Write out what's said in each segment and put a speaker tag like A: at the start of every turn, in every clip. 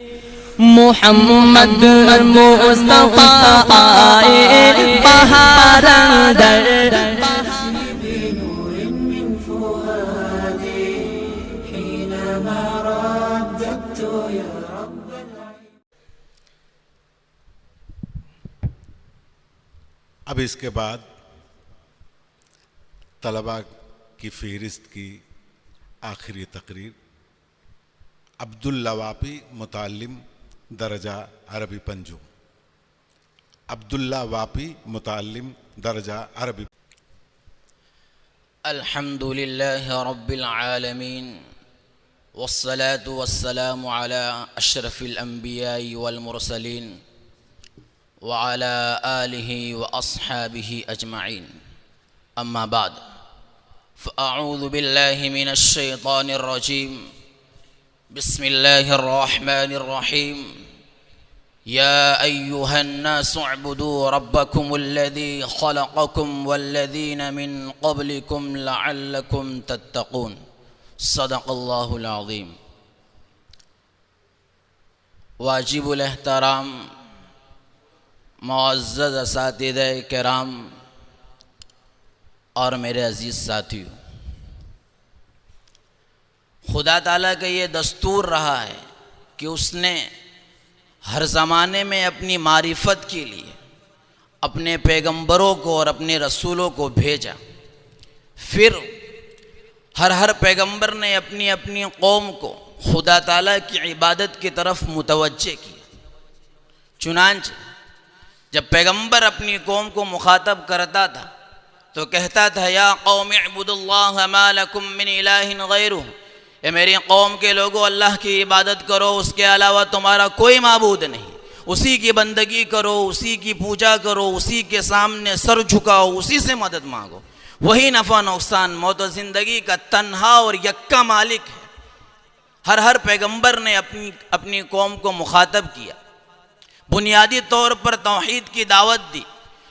A: محمد مصطفیٰ آئے بہار اندر
B: بنور من فؤادي حينما رددت يا رب العالمين.
C: اب اس کے بعد طلباء کی فہرست کی آخری تقریر عبداللہ واپی متعلم درجہ عربی پنجم. عبداللہ واپی متعلم درجہ عربی.
D: الحمد لله رب العالمين والصلاة والسلام على أشرف الأنبياء والمرسلين وعلى آله وأصحابه أجمعين. أما بعد فأعوذ بالله من الشيطان الرجيم. بسم الله الرحمن الرحيم. يا أيها الناس اعبدوا ربكم الذي خلقكم والذين من قبلكم لعلكم تتقون. صدق الله العظيم. واجب الاحترام معزز اساتذہ کرام اور میرے عزیز ساتھیوں، خدا تعالیٰ کا یہ دستور رہا ہے کہ اس نے ہر زمانے میں اپنی معرفت کے لیے اپنے پیغمبروں کو اور اپنے رسولوں کو بھیجا. پھر ہر پیغمبر نے اپنی اپنی قوم کو خدا تعالیٰ کی عبادت کی طرف متوجہ کیا. چنانچہ جب پیغمبر اپنی قوم کو مخاطب کرتا تھا تو کہتا تھا یا قوم اعبدوا اللہ ما لکم من الہ غیرہ، اے میری قوم کے لوگوں اللہ کی عبادت کرو، اس کے علاوہ تمہارا کوئی معبود نہیں، اسی کی بندگی کرو، اسی کی پوجا کرو، اسی کے سامنے سر جھکاؤ، اسی سے مدد مانگو، وہی نفع نقصان موت و زندگی کا تنہا اور یکا مالک ہے. ہر پیغمبر نے اپنی قوم کو مخاطب کیا، بنیادی طور پر توحید کی دعوت دی،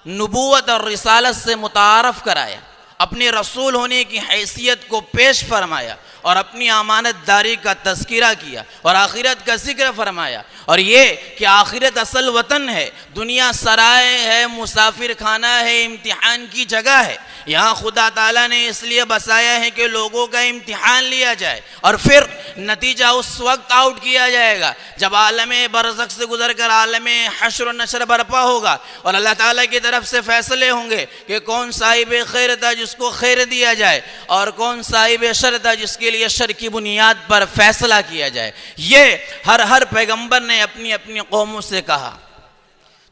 D: نبوت اور رسالت سے متعارف کرایا، اپنے رسول ہونے کی حیثیت کو پیش فرمایا اور اپنی امانت داری کا تذکرہ کیا اور آخرت کا ذکر فرمایا، اور یہ کہ آخرت اصل وطن ہے، دنیا سرائے ہے، مسافر خانہ ہے، امتحان کی جگہ ہے. یہاں خدا تعالیٰ نے اس لیے بسایا ہے کہ لوگوں کا امتحان لیا جائے اور پھر نتیجہ اس وقت آؤٹ کیا جائے گا جب عالم برزخ سے گزر کر عالم حشر و نشر برپا ہوگا اور اللہ تعالیٰ کی طرف سے فیصلے ہوں گے کہ کون صاحب خیر تھا جس کو خیر دیا جائے اور کون صاحب شر تھا جس کے لیے شر کی بنیاد پر فیصلہ کیا جائے. یہ ہر پیغمبر نے اپنی اپنی قوموں سے کہا.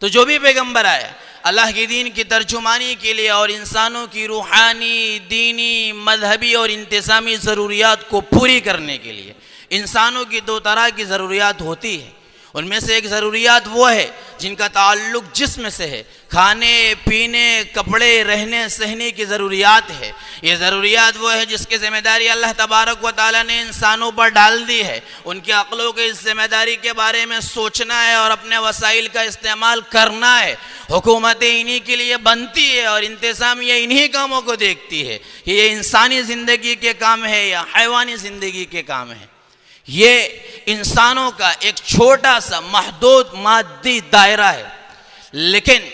D: تو جو بھی پیغمبر آیا اللہ کی دین کی ترجمانی کے لیے اور انسانوں کی روحانی، دینی، مذہبی اور انتظامی ضروریات کو پوری کرنے کے لیے. انسانوں کی دو طرح کی ضروریات ہوتی ہے، ان میں سے ایک ضروریات وہ ہے جن کا تعلق جسم سے ہے، کھانے پینے کپڑے رہنے سہنے کی ضروریات ہے. یہ ضروریات وہ ہے جس کی ذمہ داری اللہ تبارک و تعالیٰ نے انسانوں پر ڈال دی ہے. ان کی عقلوں کے اس ذمہ داری کے بارے میں سوچنا ہے اور اپنے وسائل کا استعمال کرنا ہے. حکومتیں انہی کے لیے بنتی ہے اور انتظامیہ انہی کاموں کو دیکھتی ہے کہ یہ انسانی زندگی کے کام ہے یا حیوانی زندگی کے کام ہے. یہ انسانوں کا ایک چھوٹا سا محدود مادی دائرہ ہے، لیکن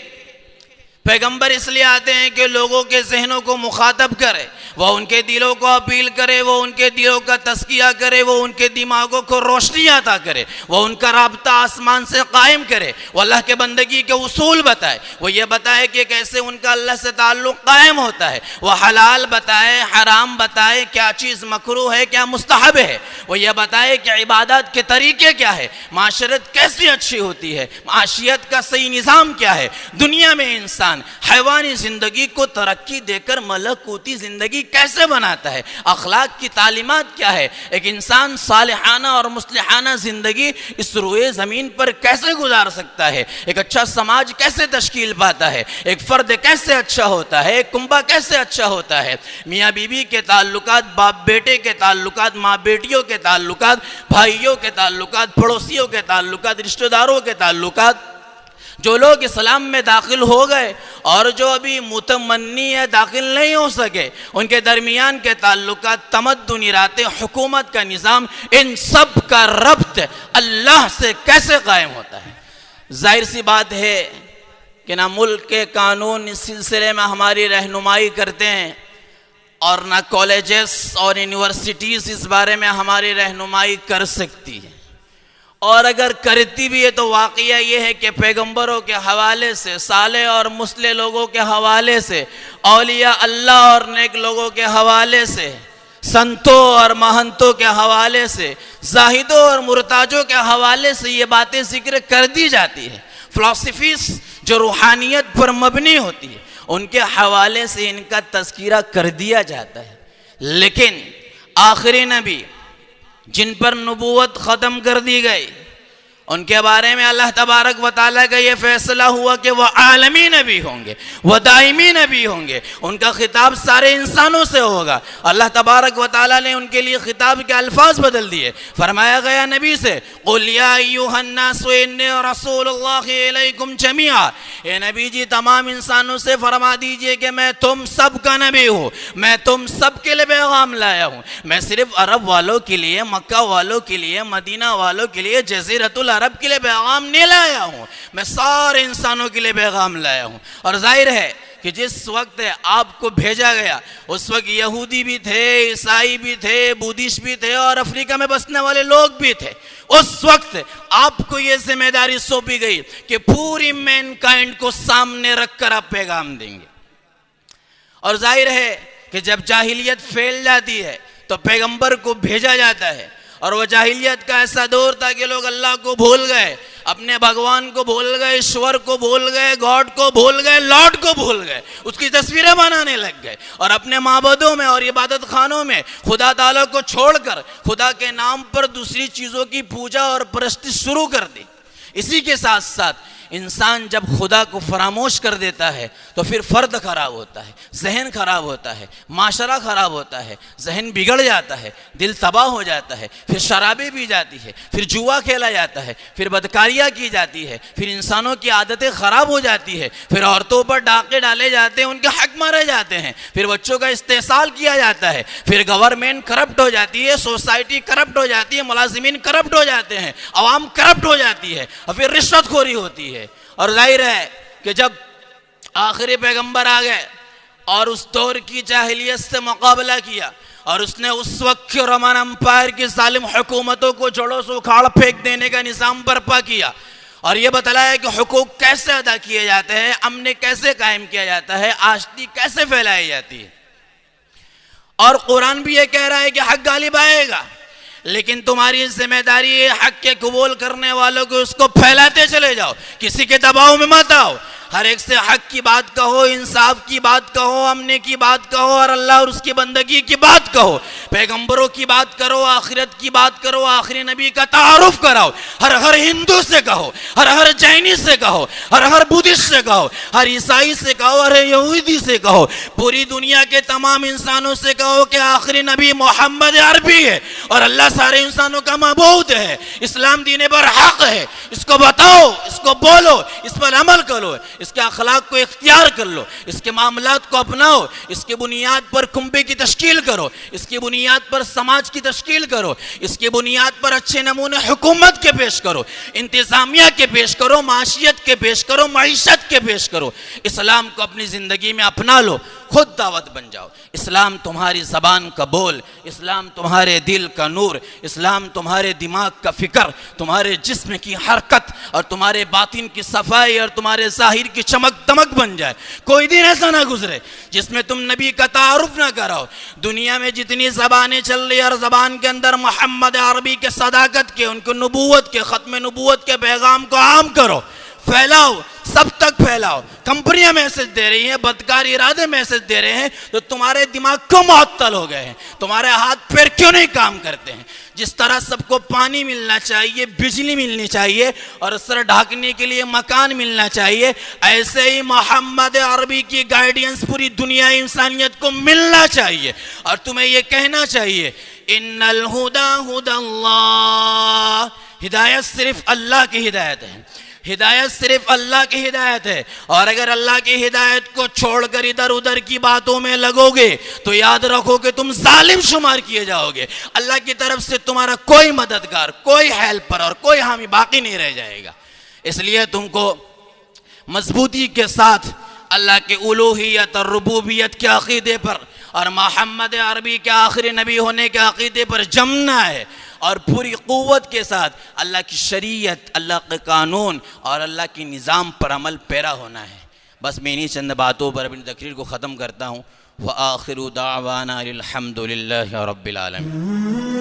D: پیغمبر اس لیے آتے ہیں کہ لوگوں کے ذہنوں کو مخاطب کرے، وہ ان کے دلوں کو اپیل کرے، وہ ان کے دلوں کا تزکیہ کرے، وہ ان کے دماغوں کو روشنی عطا کرے، وہ ان کا رابطہ آسمان سے قائم کرے، وہ اللہ کے بندگی کے اصول بتائے، وہ یہ بتائے کہ کیسے ان کا اللہ سے تعلق قائم ہوتا ہے، وہ حلال بتائے، حرام بتائے، کیا چیز مکروہ ہے، کیا مستحب ہے، وہ یہ بتائے کہ عبادات کے طریقے کیا ہے، معاشرت کیسی اچھی ہوتی ہے، معاشیت کا صحیح نظام کیا ہے، دنیا میں انسان حیوانی زندگی کو ترقی دے کر ملکوتی زندگی کیسے بناتا ہے، اخلاق کی تعلیمات کیا ہے، ایک انسان صالحانہ اور مصلحانہ زندگی اس روئے زمین پر کیسے گزار سکتا ہے، ایک اچھا سماج کیسے تشکیل پاتا ہے، ایک فرد کیسے اچھا ہوتا ہے، ایک کنبہ کیسے اچھا ہوتا ہے، میاں بیوی کے تعلقات، باپ بیٹے کے تعلقات، ماں بیٹیوں کے تعلقات، بھائیوں کے تعلقات، پڑوسیوں کے تعلقات، رشتہ داروں کے تعلقات، جو لوگ اسلام میں داخل ہو گئے اور جو ابھی متمنی ہے داخل نہیں ہو سکے، ان کے درمیان کے تعلقات، تمدنی راتیں، حکومت کا نظام، ان سب کا ربط اللہ سے کیسے قائم ہوتا ہے؟ ظاہر سی بات ہے کہ نہ ملک کے قانون اس سلسلے میں ہماری رہنمائی کرتے ہیں اور نہ کالجز اور یونیورسٹیز اس بارے میں ہماری رہنمائی کر سکتی ہے، اور اگر کرتی بھی ہے تو واقعہ یہ ہے کہ پیغمبروں کے حوالے سے، صالح اور مصلح لوگوں کے حوالے سے، اولیاء اللہ اور نیک لوگوں کے حوالے سے، سنتوں اور مہنتوں کے حوالے سے، زاہدوں اور مرتاجوں کے حوالے سے یہ باتیں ذکر کر دی جاتی ہے۔ فلسفیز جو روحانیت پر مبنی ہوتی ہے ان کے حوالے سے ان کا تذکرہ کر دیا جاتا ہے، لیکن آخری نبی جن پر نبوت ختم کر دی گئی ان کے بارے میں اللہ تبارک و تعالیٰ کا یہ فیصلہ ہوا کہ وہ عالمی نبی ہوں گے، وہ دائمی نبی ہوں گے، ان کا خطاب سارے انسانوں سے ہوگا۔ اللہ تبارک و تعالیٰ نے ان کے لیے خطاب کے الفاظ بدل دیے، فرمایا گیا نبی سے قُلْ يَا أَيُّهَا النَّاسُ إِنِّي رَسُولُ اللَّهِ إِلَيْكُمْ جَمِيعًا، اے نبی جی تمام انسانوں سے فرما دیجئے کہ میں تم سب کا نبی ہوں، میں تم سب کے لیے پیغام لایا ہوں، میں صرف عرب والوں کے لیے، مکہ والوں کے لیے، مدینہ والوں کے لیے، جزیرۃ العرب کے لیے پیغام نہیں لایا ہوں، میں سارے انسانوں کے لیے پیغام لایا ہوں۔ اور ظاہر ہے کہ جس وقت آپ کو بھیجا گیا اس وقت یہودی بھی تھے، عیسائی بھی تھے، بودھسٹ بھی تھے اور افریقہ میں بسنے والے لوگ بھی تھے۔ اس وقت آپ کو یہ ذمہ داری سونپی گئی کہ پوری مین کائنڈ کو سامنے رکھ کر آپ پیغام دیں گے۔ اور ظاہر ہے کہ جب جاہلیت پھیل جاتی ہے تو پیغمبر کو بھیجا جاتا ہے، اور وہ جاہلیت کا ایسا دور تھا کہ لوگ اللہ کو بھول گئے، اپنے بھگوان کو بھول گئے، ایشور کو بھول گئے، گاڈ کو بھول گئے، لارڈ کو بھول گئے، اس کی تصویریں بنانے لگ گئے اور اپنے معبدوں میں اور عبادت خانوں میں خدا تعالیٰ کو چھوڑ کر خدا کے نام پر دوسری چیزوں کی پوجا اور پرستش شروع کر دی۔ اسی کے ساتھ ساتھ انسان جب خدا کو فراموش کر دیتا ہے تو پھر فرد خراب ہوتا ہے، ذہن خراب ہوتا ہے، معاشرہ خراب ہوتا ہے، ذہن بگڑ جاتا ہے، دل تباہ ہو جاتا ہے، پھر شرابیں پی جاتی ہے، پھر جوا کھیلا جاتا ہے، پھر بدکاریاں کی جاتی ہے، پھر انسانوں کی عادتیں خراب ہو جاتی ہے، پھر عورتوں پر ڈاکے ڈالے جاتے ہیں، ان کے حق مارے جاتے ہیں، پھر بچوں کا استحصال کیا جاتا ہے، پھر گورنمنٹ کرپٹ ہو جاتی ہے، سوسائٹی کرپٹ ہو جاتی ہے، ملازمین کرپٹ ہو جاتے ہیں، عوام کرپٹ ہو جاتی ہے، اور پھر رشوت خوری ہوتی ہے۔ اور ظاہر ہے کہ جب آخری پیغمبر آ گئے اور اس دور کی جاہلیت سے مقابلہ کیا اور اس نے اس وقت کے رومن امپائر کی ظالم حکومتوں کو جڑوں سے اکھاڑ پھینک دینے کا نظام برپا کیا اور یہ بتلایا کہ حقوق کیسے ادا کیے جاتے ہیں، امن کیسے قائم کیا جاتا ہے، آشتی کیسے پھیلائی جاتی ہے، اور قرآن بھی یہ کہہ رہا ہے کہ حق غالب آئے گا، لیکن تمہاری ذمہ داری ہے حق کے قبول کرنے والوں کو اس کو پھیلاتے چلے جاؤ، کسی کے دباؤ میں مت آؤ، ہر ایک سے حق کی بات کہو، انصاف کی بات کہو، امن کی بات کہو اور اللہ اور اس کی بندگی کی بات کہو، پیغمبروں کی بات کرو، آخرت کی بات کرو، آخری نبی کا تعارف کراؤ، ہر ہندو سے کہو، ہر جینی سے کہو، ہر بدھسٹ سے کہو، ہر عیسائی سے کہو، ہر یہودی سے کہو، پوری دنیا کے تمام انسانوں سے کہو کہ آخری نبی محمد عربی ہے اور اللہ سارے انسانوں کا معبود ہے، اسلام دین پر حق ہے، اس کو بتاؤ، اس کو بولو، اس پر عمل کرو، اس کے اخلاق کو اختیار کر لو، اس کے معاملات کو اپناؤ، اس کی بنیاد پر کنبے کی تشکیل کرو، اس کی بنیاد پر سماج کی تشکیل کرو، اس کی بنیاد پر اچھے نمونے حکومت کے پیش کرو، انتظامیہ کے پیش کرو، معاشیت کے پیش کرو، معیشت کے پیش کرو، اسلام کو اپنی زندگی میں اپنا لو، خود دعوت بن جاؤ۔ اسلام تمہاری زبان کا بول، اسلام تمہارے دل کا نور، اسلام تمہارے دماغ کا فکر، تمہارے جسم کی حرکت اور تمہارے باطن کی صفائی اور تمہارے ظاہر کی چمک دمک بن جائے۔ کوئی دن ایسا نہ گزرے جس میں تم نبی کا تعارف نہ کراؤ۔ دنیا میں جتنی زبانیں چل رہی ہر زبان کے اندر محمد عربی کے صداقت کے، ان کو نبوت کے، ختم نبوت کے پیغام کو عام کرو، پھیلاؤ، سب تک پھیلاؤ۔ کمپنیاں میسج دے رہی ہیں، بدکار ارادے میسج دے رہے ہیں، تو تمہارے دماغ کیوں معطل ہو گئے ہیں؟ تمہارے ہاتھ پیر کیوں نہیں کام کرتے ہیں؟ جس طرح سب کو پانی ملنا چاہیے، بجلی ملنی چاہیے اور سر ڈھانکنے کے لیے مکان ملنا چاہیے، ایسے ہی محمد عربی کی گائیڈنس پوری دنیا انسانیت کو ملنا چاہیے، اور تمہیں یہ کہنا چاہیے ان الہدی ھدی اللہ، ہدایت صرف اللہ کی ہدایت ہے، ہدایت صرف اللہ کی ہدایت ہے، اور اگر اللہ کی ہدایت کو چھوڑ کر ادھر ادھر کی باتوں میں لگو گے تو یاد رکھو کہ تم ظالم شمار کیے جاؤ گے. اللہ کی طرف سے تمہارا کوئی مددگار، کوئی ہیلپر اور کوئی حامی باقی نہیں رہ جائے گا. اس لیے تم کو مضبوطی کے ساتھ اللہ کے الوہیت اور ربوبیت کے عقیدے پر اور محمد عربی کے آخری نبی ہونے کے عقیدے پر جمنا ہے، اور پوری قوت کے ساتھ اللہ کی شریعت، اللہ کے قانون اور اللہ کی نظام پر عمل پیرا ہونا ہے. بس میں انہی چند باتوں پر اپنی تقریر کو ختم کرتا ہوں. وآخر دعوانا الحمد للہ رب العالمین.